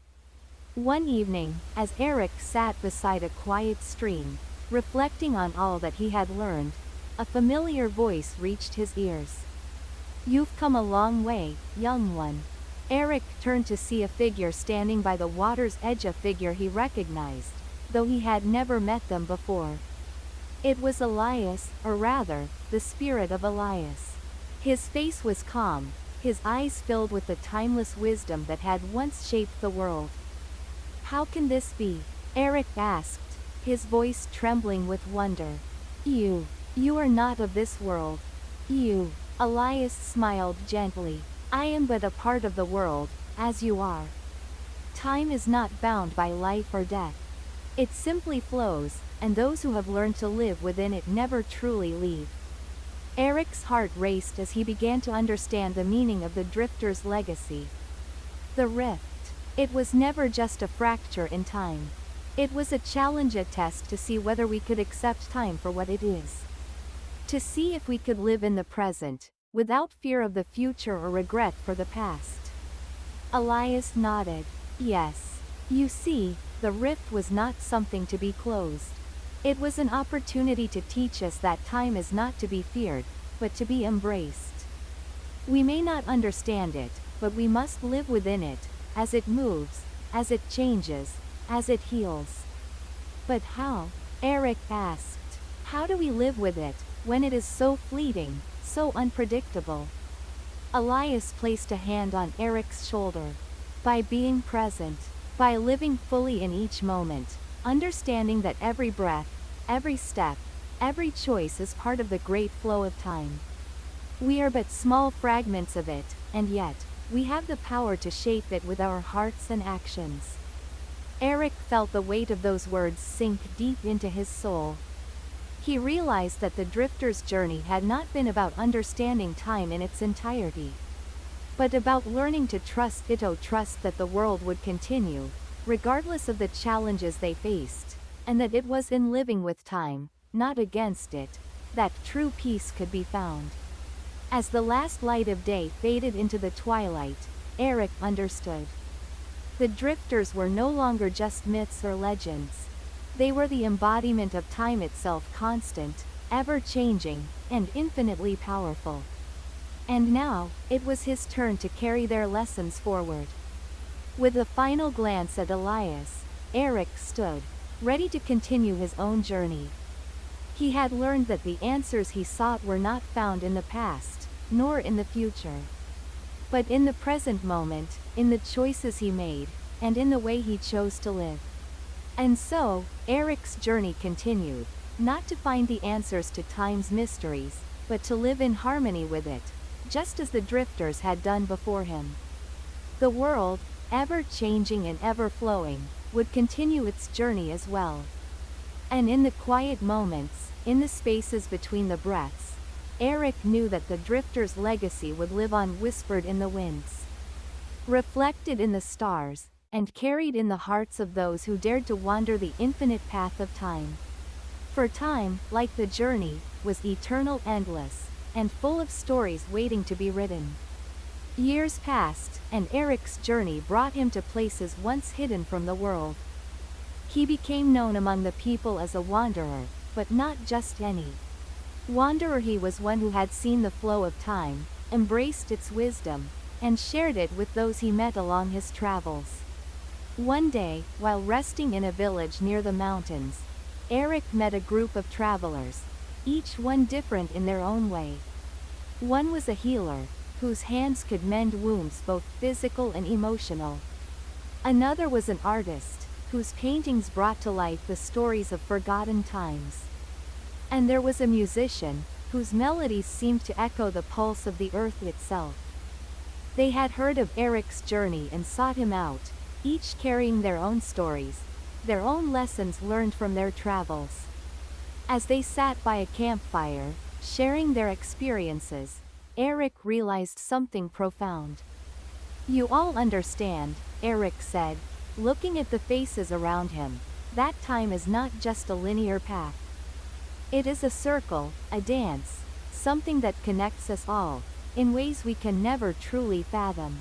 One evening, as Eric sat beside a quiet stream, reflecting on all that he had learned, a familiar voice reached his ears. "You've come a long way, young one." Eric turned to see a figure standing by the water's edge, a figure he recognized, though he had never met them before. It was Elias, or rather, the spirit of Elias. His face was calm, his eyes filled with the timeless wisdom that had once shaped the world. "How can this be?" Eric asked, his voice trembling with wonder. You are not of this world. Elias smiled gently. "I am but a part of the world, as you are. Time is not bound by life or death. It simply flows, and those who have learned to live within it never truly leave." Eric's heart raced as he began to understand the meaning of the drifter's legacy. The rift. It was never just a fracture in time. It was a challenge, a test to see whether we could accept time for what it is. To see if we could live in the present, without fear of the future or regret for the past. Elias nodded. "Yes. You see, the rift was not something to be closed. It was an opportunity to teach us that time is not to be feared, but to be embraced. We may not understand it, but we must live within it, as it moves, as it changes, as it heals." But how? Eric asked. How do we live with it, when it is so fleeting, so unpredictable? Elias placed a hand on Eric's shoulder. By being present. By living fully in each moment, understanding that every breath, every step, every choice is part of the great flow of time. We are but small fragments of it, and yet, we have the power to shape it with our hearts and actions. Eric felt the weight of those words sink deep into his soul. He realized that the drifter's journey had not been about understanding time in its entirety, but about learning to trust that the world would continue, regardless of the challenges they faced, and that it was in living with time, not against it, that true peace could be found. As the last light of day faded into the twilight, Eric understood. The drifters were no longer just myths or legends. They were the embodiment of time itself, constant, ever-changing, and infinitely powerful. And now, it was his turn to carry their lessons forward. With a final glance at Elias, Eric stood, ready to continue his own journey. He had learned that the answers he sought were not found in the past, nor in the future, but in the present moment, in the choices he made, and in the way he chose to live. And so, Eric's journey continued, not to find the answers to time's mysteries, but to live in harmony with it, just as the drifters had done before him. The world, ever-changing and ever-flowing, would continue its journey as well. And in the quiet moments, in the spaces between the breaths, Eric knew that the drifter's legacy would live on, whispered in the winds, reflected in the stars, and carried in the hearts of those who dared to wander the infinite path of time. For time, like the journey, was eternal, endless, and full of stories waiting to be written. Years passed, and Eric's journey brought him to places once hidden from the world. He became known among the people as a wanderer, but not just any wanderer. He was one who had seen the flow of time, embraced its wisdom, and shared it with those he met along his travels. One day, while resting in a village near the mountains, Eric met a group of travelers, each one different in their own way. One was a healer, whose hands could mend wounds both physical and emotional. Another was an artist, whose paintings brought to life the stories of forgotten times. And there was a musician, whose melodies seemed to echo the pulse of the earth itself. They had heard of Eric's journey and sought him out, each carrying their own stories, their own lessons learned from their travels. As they sat by a campfire, sharing their experiences, Eric realized something profound. You all understand, Eric said, looking at the faces around him, that time is not just a linear path. It is a circle, a dance, something that connects us all, in ways we can never truly fathom.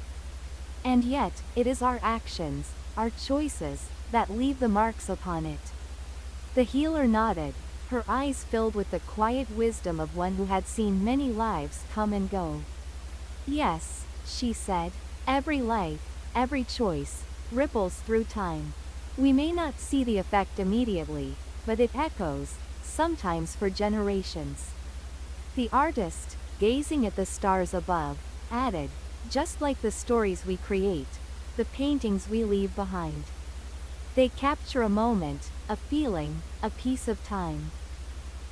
And yet, it is our actions, our choices, that leave the marks upon it. The healer nodded, her eyes filled with the quiet wisdom of one who had seen many lives come and go. Yes, she said, every life, every choice, ripples through time. We may not see the effect immediately, but it echoes, sometimes for generations. The artist, gazing at the stars above, added, just like the stories we create, the paintings we leave behind. They capture a moment, a feeling, a piece of time.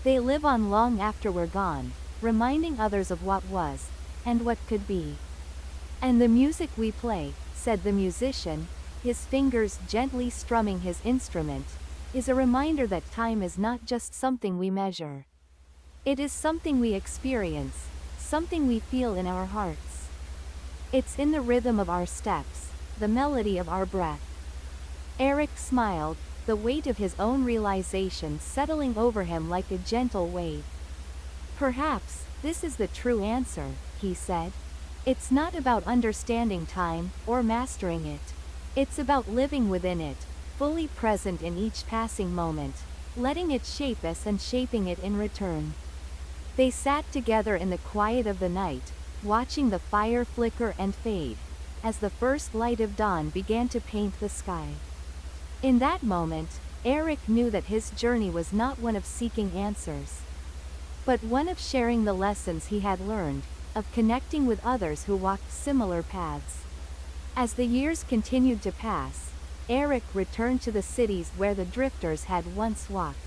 They live on long after we're gone, reminding others of what was, and what could be. And the music we play, said the musician, his fingers gently strumming his instrument, is a reminder that time is not just something we measure. It is something we experience, something we feel in our hearts. It's in the rhythm of our steps, the melody of our breath. Eric smiled, the weight of his own realization settling over him like a gentle wave. Perhaps, this is the true answer, he said. It's not about understanding time, or mastering it. It's about living within it, fully present in each passing moment, letting it shape us and shaping it in return. They sat together in the quiet of the night, watching the fire flicker and fade, as the first light of dawn began to paint the sky. In that moment, Eric knew that his journey was not one of seeking answers, but one of sharing the lessons he had learned, of connecting with others who walked similar paths. As the years continued to pass, Eric returned to the cities where the drifters had once walked.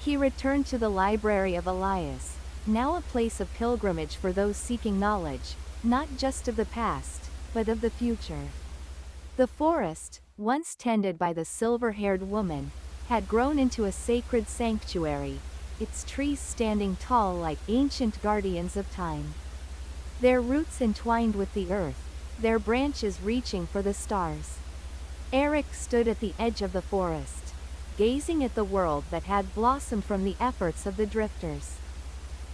He returned to the library of Elias, now a place of pilgrimage for those seeking knowledge, not just of the past, but of the future. The forest, once tended by the silver-haired woman, had grown into a sacred sanctuary, its trees standing tall like ancient guardians of time. Their roots entwined with the earth, their branches reaching for the stars. Eric stood at the edge of the forest, gazing at the world that had blossomed from the efforts of the drifters.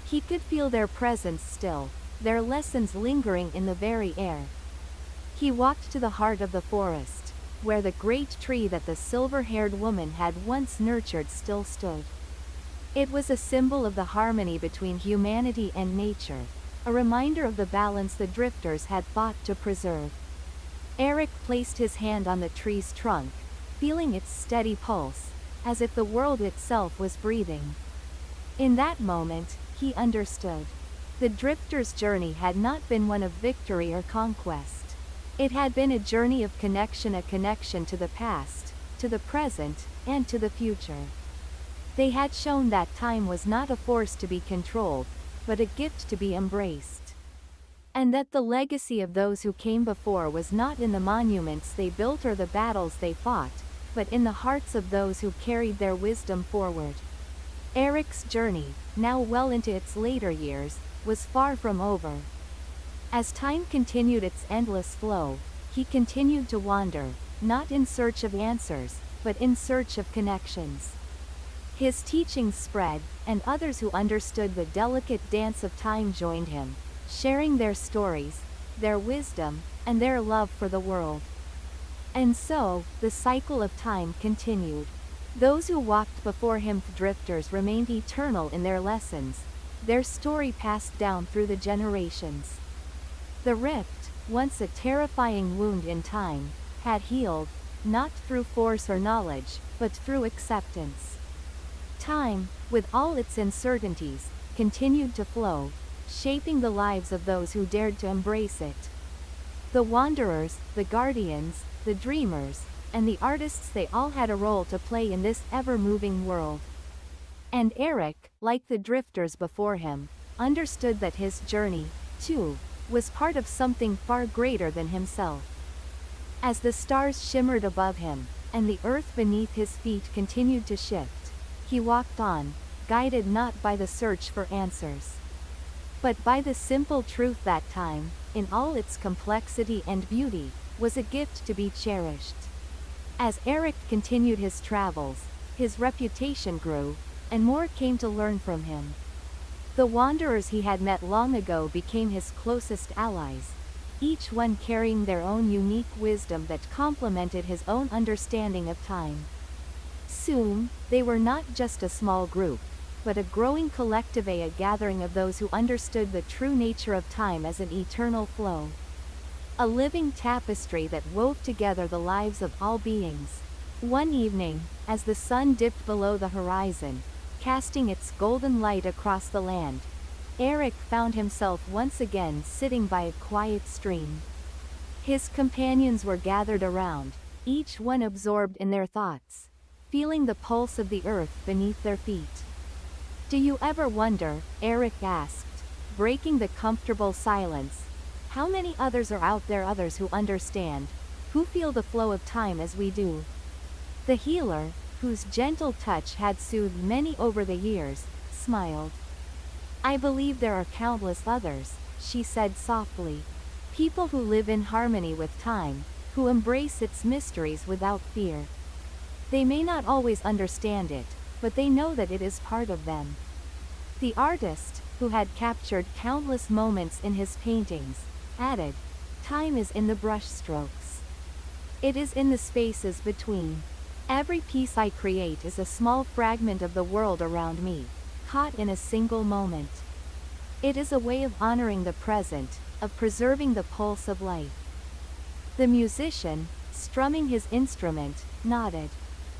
He could feel their presence still, their lessons lingering in the very air. He walked to the heart of the forest, where the great tree that the silver-haired woman had once nurtured still stood. It was a symbol of the harmony between humanity and nature, a reminder of the balance the drifters had fought to preserve. Eric placed his hand on the tree's trunk, feeling its steady pulse, as if the world itself was breathing. In that moment, he understood. The drifters' journey had not been one of victory or conquest. It had been a journey of connection, a connection to the past, to the present, and to the future. They had shown that time was not a force to be controlled, but a gift to be embraced. And that the legacy of those who came before was not in the monuments they built or the battles they fought, but in the hearts of those who carried their wisdom forward. Eric's journey, now well into its later years, was far from over. As time continued its endless flow, he continued to wander, not in search of answers, but in search of connections. His teachings spread, and others who understood the delicate dance of time joined him, sharing their stories, their wisdom, and their love for the world. And so, the cycle of time continued. Those who walked before him, the drifters, remained eternal in their lessons, their story passed down through the generations. The rift, once a terrifying wound in time, had healed, not through force or knowledge, but through acceptance. Time, with all its uncertainties, continued to flow, shaping the lives of those who dared to embrace it. The wanderers, the guardians, the dreamers, and the artists, they all had a role to play in this ever-moving world. And Eric, like the drifters before him, understood that his journey, too, was part of something far greater than himself. As the stars shimmered above him, and the earth beneath his feet continued to shift, he walked on, guided not by the search for answers, but by the simple truth that time, in all its complexity and beauty, was a gift to be cherished. As Eric continued his travels, his reputation grew, and more came to learn from him. The wanderers he had met long ago became his closest allies, each one carrying their own unique wisdom that complemented his own understanding of time. Soon, they were not just a small group, but a growing collective, a gathering of those who understood the true nature of time as an eternal flow. A living tapestry that wove together the lives of all beings. One evening, as the sun dipped below the horizon, casting its golden light across the land, Eric found himself once again sitting by a quiet stream. His companions were gathered around, each one absorbed in their thoughts, feeling the pulse of the earth beneath their feet. "Do you ever wonder," Eric asked, breaking the comfortable silence, "how many others are out there, others who understand, who feel the flow of time as we do?" The healer, whose gentle touch had soothed many over the years, smiled. "I believe there are countless others," she said softly. "People who live in harmony with time, who embrace its mysteries without fear. They may not always understand it, but they know that it is part of them." The artist, who had captured countless moments in his paintings, added, "Time is in the brushstrokes. It is in the spaces between. Every piece I create is a small fragment of the world around me, caught in a single moment. It is a way of honoring the present, of preserving the pulse of life." The musician, strumming his instrument, nodded.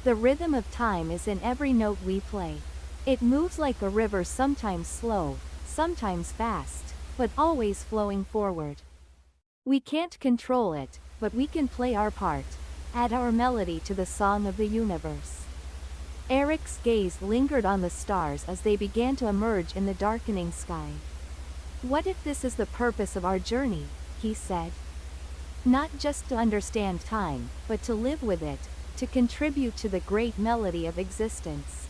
The rhythm of time is in every note we play. It moves like a river, sometimes slow, sometimes fast, but always flowing forward. We can't control it, but we can play our part, add our melody to the song of the universe. Eric's gaze lingered on the stars as they began to emerge in the darkening sky. What if this is the purpose of our journey, he said. Not just to understand time, but to live with it, to contribute to the great melody of existence.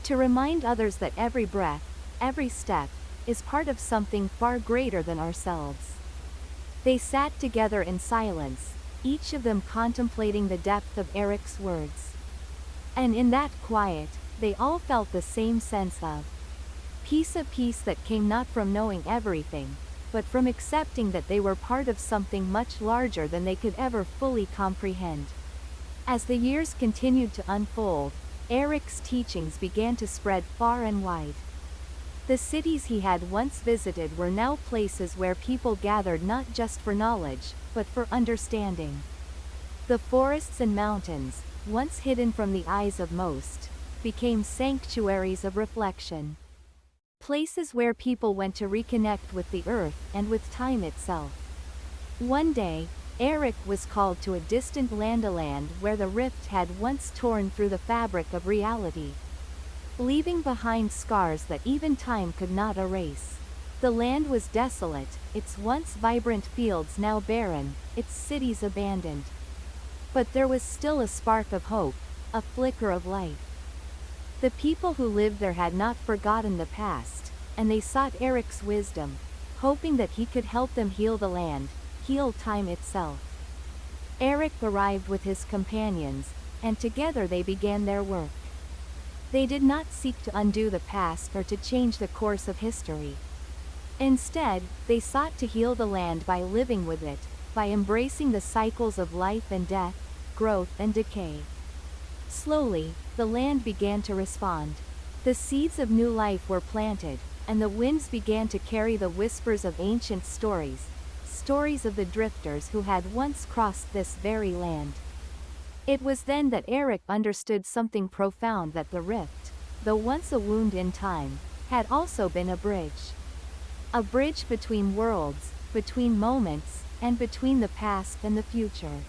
To remind others that every breath, every step, is part of something far greater than ourselves. They sat together in silence, each of them contemplating the depth of Eric's words. And in that quiet, they all felt the same sense of peace, a peace that came not from knowing everything, but from accepting that they were part of something much larger than they could ever fully comprehend. As the years continued to unfold, Eric's teachings began to spread far and wide. The cities he had once visited were now places where people gathered not just for knowledge, but for understanding. The forests and mountains, once hidden from the eyes of most, became sanctuaries of reflection. Places where people went to reconnect with the earth and with time itself. One day, Eric was called to a distant land where the rift had once torn through the fabric of reality, leaving behind scars that even time could not erase. The land was desolate, its once vibrant fields now barren, its cities abandoned. But there was still a spark of hope, a flicker of life. The people who lived there had not forgotten the past, and they sought Eric's wisdom, hoping that he could help them heal the land, heal time itself. Eric arrived with his companions, and together they began their work. They did not seek to undo the past or to change the course of history. Instead, they sought to heal the land by living with it, by embracing the cycles of life and death, growth and decay. Slowly, the land began to respond. The seeds of new life were planted, and the winds began to carry the whispers of ancient stories, stories of the drifters who had once crossed this very land. It was then that Eric understood something profound, that the rift, though once a wound in time, had also been a bridge. A bridge between worlds, between moments, and between the past and the future.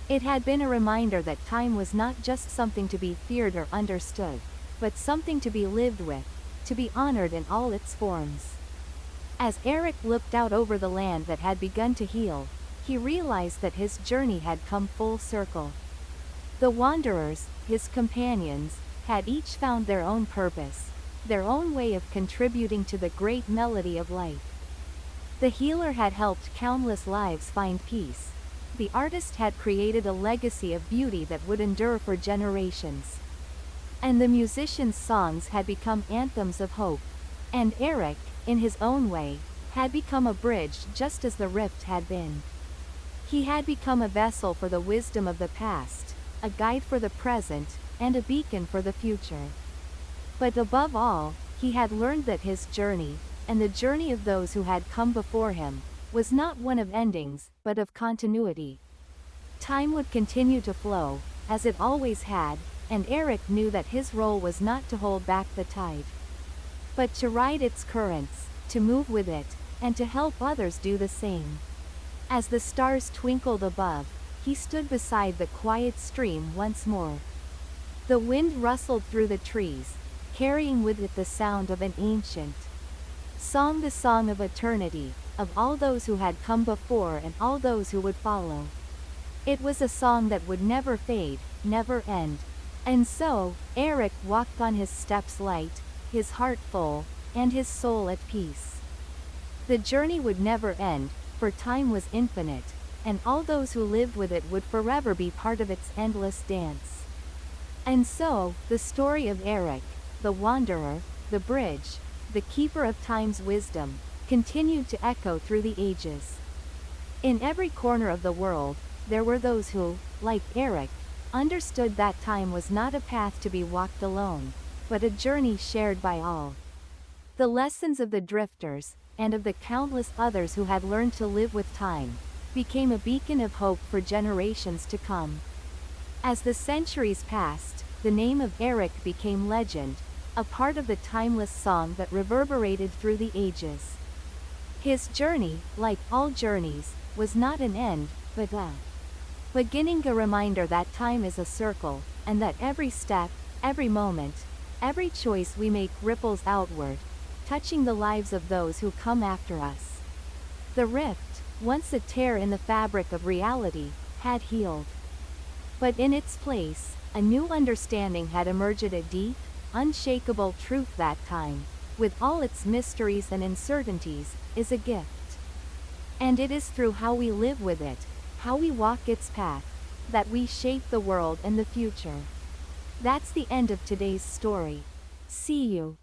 It had been a reminder that time was not just something to be feared or understood, but something to be lived with, to be honored in all its forms. As Eric looked out over the land that had begun to heal, he realized that his journey had come full circle. The wanderers, his companions, had each found their own purpose, their own way of contributing to the great melody of life. The healer had helped countless lives find peace. The artist had created a legacy of beauty that would endure for generations. And the musician's songs had become anthems of hope. And Eric, in his own way, had become a bridge just as the rift had been. He had become a vessel for the wisdom of the past, a guide for the present, and a beacon for the future. But above all, he had learned that his journey, and the journey of those who had come before him, was not one of endings, but of continuity. Time would continue to flow, as it always had, and Eric knew that his role was not to hold back the tide, but to ride its currents, to move with it, and to help others do the same. As the stars twinkled above, he stood beside the quiet stream once more. The wind rustled through the trees, carrying with it the sound of an ancient song, the song of eternity, of all those who had come before and all those who would follow. It was a song that would never fade, never end. And so, Eric walked on his steps light, his heart full, and his soul at peace. The journey would never end, for time was infinite, and all those who lived with it would forever be part of its endless dance. And so, the story of Eric, the wanderer, the bridge, the keeper of time's wisdom, continued to echo through the ages. In every corner of the world, there were those who, like Eric, understood that time was not a path to be walked alone, but a journey shared by all. The lessons of the drifters, and of the countless others who had learned to live with time, became a beacon of hope for generations to come. As the centuries passed, the name of Eric became legend, a part of the timeless song that reverberated through the ages. His journey, like all journeys, was not an end, but a beginning, a reminder that time is a circle, and that every step, every moment, every choice we make ripples outward, touching the lives of those who come after us. The rift, once a tear in the fabric of reality, had healed. But in its place, a new understanding had emerged, a deep, unshakable truth that time, with all its mysteries and uncertainties, is a gift. And it is through how we live with it, how we walk its path, that we shape the world and the future. That's the end of today's story. See you.